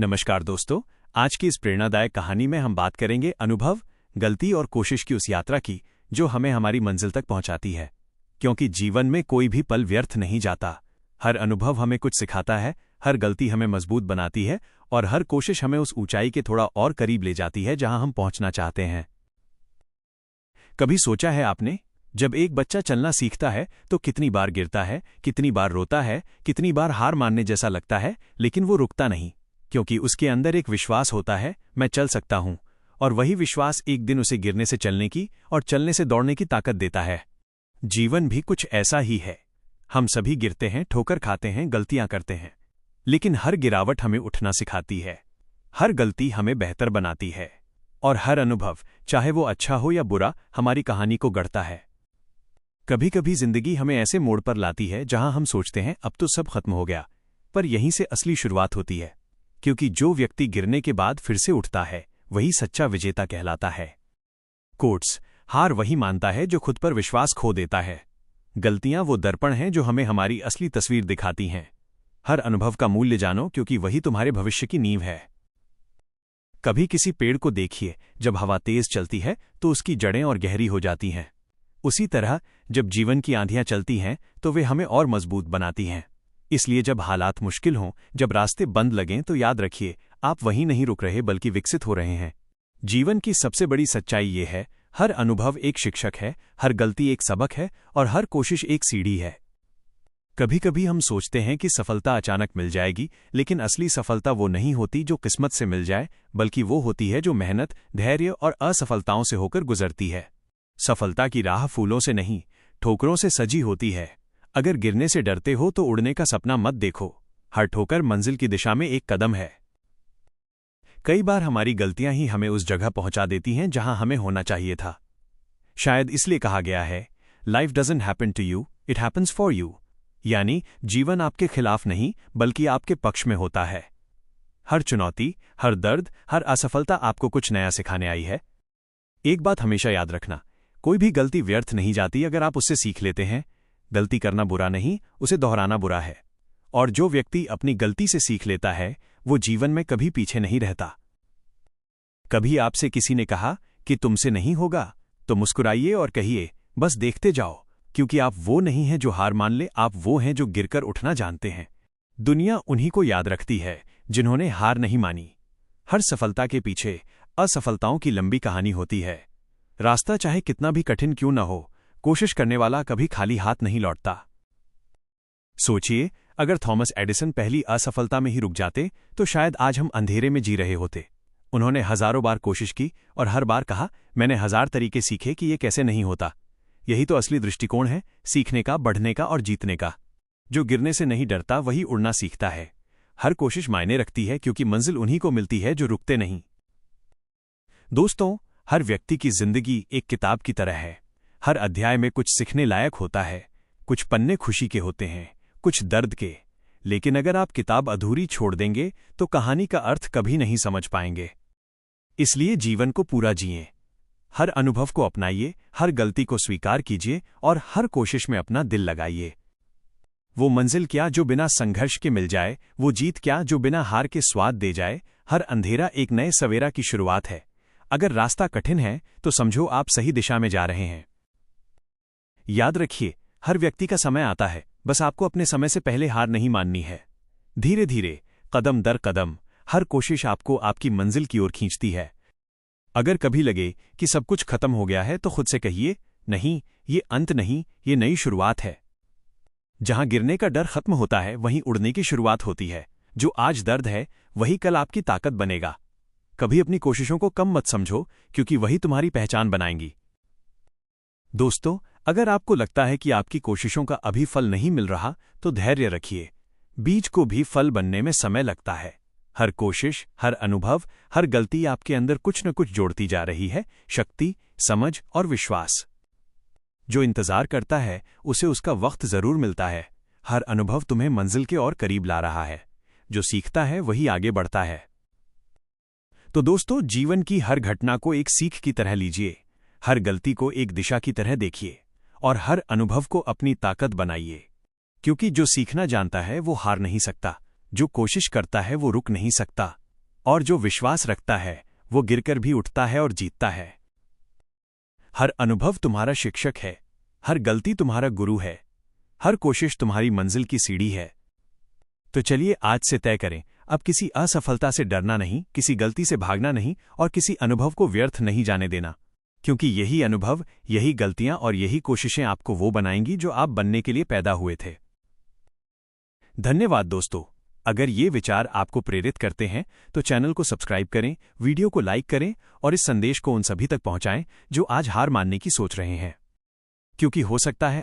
नमस्कार दोस्तों, आज की इस प्रेरणादायक कहानी में हम बात करेंगे अनुभव, गलती और कोशिश की उस यात्रा की जो हमें हमारी मंजिल तक पहुंचाती है। क्योंकि जीवन में कोई भी पल व्यर्थ नहीं जाता। हर अनुभव हमें कुछ सिखाता है, हर गलती हमें मजबूत बनाती है और हर कोशिश हमें उस ऊंचाई के थोड़ा और करीब ले जाती है जहां हम पहुंचना चाहते हैं। कभी सोचा है आपने, जब एक बच्चा चलना सीखता है तो कितनी बार गिरता है, कितनी बार रोता है, कितनी बार हार मानने जैसा लगता है, लेकिन वो रुकता नहीं, क्योंकि उसके अंदर एक विश्वास होता है, मैं चल सकता हूं। और वही विश्वास एक दिन उसे गिरने से चलने की और चलने से दौड़ने की ताकत देता है। जीवन भी कुछ ऐसा ही है। हम सभी गिरते हैं, ठोकर खाते हैं, गलतियां करते हैं, लेकिन हर गिरावट हमें उठना सिखाती है, हर गलती हमें बेहतर बनाती है और हर अनुभव, चाहे वो अच्छा हो या बुरा, हमारी कहानी को गढ़ता है। कभी कभी जिंदगी हमें ऐसे मोड़ पर लाती है जहां हम सोचते हैं अब तो सब खत्म हो गया, पर यहीं से असली शुरुआत होती है। क्योंकि जो व्यक्ति गिरने के बाद फिर से उठता है वही सच्चा विजेता कहलाता है। कोट्स, हार वही मानता है जो खुद पर विश्वास खो देता है। गलतियां वो दर्पण हैं जो हमें हमारी असली तस्वीर दिखाती हैं। हर अनुभव का मूल्य जानो, क्योंकि वही तुम्हारे भविष्य की नींव है। कभी किसी पेड़ को देखिए, जब हवा तेज चलती है तो उसकी जड़ें और गहरी हो जाती हैं। उसी तरह जब जीवन की आंधियां चलती हैं तो वे हमें और मजबूत बनाती हैं। इसलिए जब हालात मुश्किल हों, जब रास्ते बंद लगें, तो याद रखिए, आप वहीं नहीं रुक रहे बल्कि विकसित हो रहे हैं। जीवन की सबसे बड़ी सच्चाई ये है, हर अनुभव एक शिक्षक है, हर गलती एक सबक है और हर कोशिश एक सीढ़ी है। कभी कभी हम सोचते हैं कि सफलता अचानक मिल जाएगी, लेकिन असली सफलता वो नहीं होती जो किस्मत से मिल जाए, बल्कि वो होती है जो मेहनत, धैर्य और असफलताओं से होकर गुजरती है। सफलता की राह फूलों से नहीं, ठोकरों से सजी होती है। अगर गिरने से डरते हो तो उड़ने का सपना मत देखो। हर ठोकर मंजिल की दिशा में एक कदम है। कई बार हमारी गलतियां ही हमें उस जगह पहुंचा देती हैं जहां हमें होना चाहिए था। शायद इसलिए कहा गया है, life doesn't happen to you, it happens for you. यानी जीवन आपके खिलाफ नहीं बल्कि आपके पक्ष में होता है। हर चुनौती, हर दर्द, हर असफलता आपको कुछ नया सिखाने आई है। एक बात हमेशा याद रखना, कोई भी गलती व्यर्थ नहीं जाती अगर आप उससे सीख लेते हैं। गलती करना बुरा नहीं, उसे दोहराना बुरा है। और जो व्यक्ति अपनी गलती से सीख लेता है वो जीवन में कभी पीछे नहीं रहता। कभी आपसे किसी ने कहा कि तुमसे नहीं होगा, तो मुस्कुराइए और कहिए, बस देखते जाओ, क्योंकि आप वो नहीं हैं जो हार मान ले, आप वो हैं जो गिरकर उठना जानते हैं। दुनिया उन्हीं को याद रखती है जिन्होंने हार नहीं मानी। हर सफलता के पीछे असफलताओं की लंबी कहानी होती है। रास्ता चाहे कितना भी कठिन क्यों न हो, कोशिश करने वाला कभी खाली हाथ नहीं लौटता। सोचिए, अगर थॉमस एडिसन पहली असफलता में ही रुक जाते तो शायद आज हम अंधेरे में जी रहे होते। उन्होंने हजारों बार कोशिश की और हर बार कहा, मैंने 1000 तरीके सीखे कि ये कैसे नहीं होता। यही तो असली दृष्टिकोण है, सीखने का, बढ़ने का और जीतने का। जो गिरने से नहीं डरता वही उड़ना सीखता है। हर कोशिश मायने रखती है, क्योंकि मंजिल उन्हीं को मिलती है जो रुकते नहीं। दोस्तों, हर व्यक्ति की जिंदगी एक किताब की तरह है। हर अध्याय में कुछ सीखने लायक होता है। कुछ पन्ने खुशी के होते हैं, कुछ दर्द के। लेकिन अगर आप किताब अधूरी छोड़ देंगे तो कहानी का अर्थ कभी नहीं समझ पाएंगे। इसलिए जीवन को पूरा जिएं। हर अनुभव को अपनाइए, हर गलती को स्वीकार कीजिए और हर कोशिश में अपना दिल लगाइए। वो मंजिल क्या जो बिना संघर्ष के मिल जाए, वो जीत क्या जो बिना हार के स्वाद दे जाए। हर अंधेरा एक नए सवेरा की शुरुआत है। अगर रास्ता कठिन है तो समझो आप सही दिशा में जा रहे हैं। याद रखिए, हर व्यक्ति का समय आता है, बस आपको अपने समय से पहले हार नहीं माननी है। धीरे धीरे, कदम दर कदम, हर कोशिश आपको आपकी मंजिल की ओर खींचती है। अगर कभी लगे कि सब कुछ खत्म हो गया है तो खुद से कहिए, नहीं, ये अंत नहीं, ये नई शुरुआत है। जहां गिरने का डर खत्म होता है वहीं उड़ने की शुरुआत होती है। जो आज दर्द है वही कल आपकी ताकत बनेगा। कभी अपनी कोशिशों को कम मत समझो, क्योंकि वही तुम्हारी पहचान बनाएंगी। दोस्तों, अगर आपको लगता है कि आपकी कोशिशों का अभी फल नहीं मिल रहा तो धैर्य रखिए। बीज को भी फल बनने में समय लगता है। हर कोशिश, हर अनुभव, हर गलती आपके अंदर कुछ न कुछ जोड़ती जा रही है, शक्ति, समझ और विश्वास। जो इंतजार करता है उसे उसका वक्त जरूर मिलता है। हर अनुभव तुम्हें मंजिल के और करीब ला रहा है। जो सीखता है वही आगे बढ़ता है। तो दोस्तों, जीवन की हर घटना को एक सीख की तरह लीजिए, हर गलती को एक दिशा की तरह देखिए और हर अनुभव को अपनी ताकत बनाइए। क्योंकि जो सीखना जानता है वो हार नहीं सकता, जो कोशिश करता है वो रुक नहीं सकता, और जो विश्वास रखता है वो गिरकर भी उठता है और जीतता है। हर अनुभव तुम्हारा शिक्षक है, हर गलती तुम्हारा गुरु है, हर कोशिश तुम्हारी मंजिल की सीढ़ी है। तो चलिए आज से तय करें, अब किसी असफलता से डरना नहीं, किसी गलती से भागना नहीं और किसी अनुभव को व्यर्थ नहीं जाने देना, क्योंकि यही अनुभव, यही गलतियां और यही कोशिशें आपको वो बनाएंगी जो आप बनने के लिए पैदा हुए थे। धन्यवाद दोस्तों। अगर ये विचार आपको प्रेरित करते हैं तो चैनल को सब्सक्राइब करें, वीडियो को लाइक करें और इस संदेश को उन सभी तक पहुंचाएं जो आज हार मानने की सोच रहे हैं, क्योंकि हो सकता है